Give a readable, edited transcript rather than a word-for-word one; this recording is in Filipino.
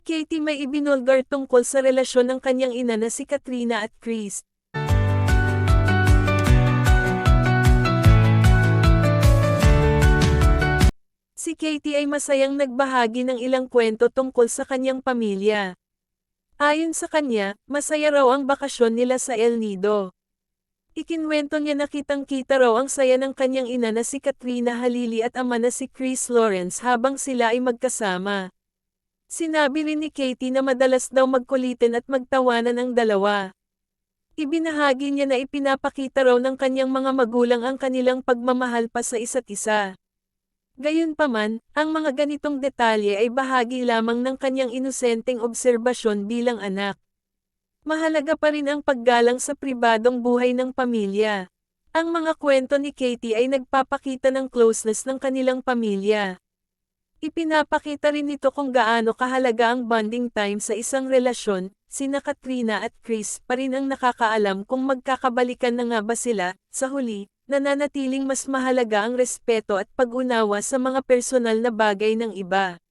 Katie may ibinulgar tungkol sa relasyon ng kanyang ina na si Katrina at Chris. Si Katie ay masayang nagbahagi ng ilang kwento tungkol sa kanyang pamilya. Ayon sa kanya, masaya raw ang bakasyon nila sa El Nido. Ikinwento niya na kitang-kita raw ang saya ng kanyang ina na si Katrina Halili at ama na si Chris Lawrence habang sila ay magkasama. Sinabi rin ni Katie na madalas daw magkulitin at magtawanan ang dalawa. Ibinahagi niya na ipinapakita raw ng kanyang mga magulang ang kanilang pagmamahal pa sa isa't isa. Gayunpaman, ang mga ganitong detalye ay bahagi lamang ng kanyang inosenteng obserbasyon bilang anak. Mahalaga pa rin ang paggalang sa pribadong buhay ng pamilya. Ang mga kwento ni Katie ay nagpapakita ng closeness ng kanilang pamilya. Ipinapakita rin nito kung gaano kahalaga ang bonding time sa isang relasyon. Sina Katrina at Chris pa rin ang nakakaalam kung magkakabalikan na nga ba sila. Sa huli, nananatiling mas mahalaga ang respeto at pag-unawa sa mga personal na bagay ng iba.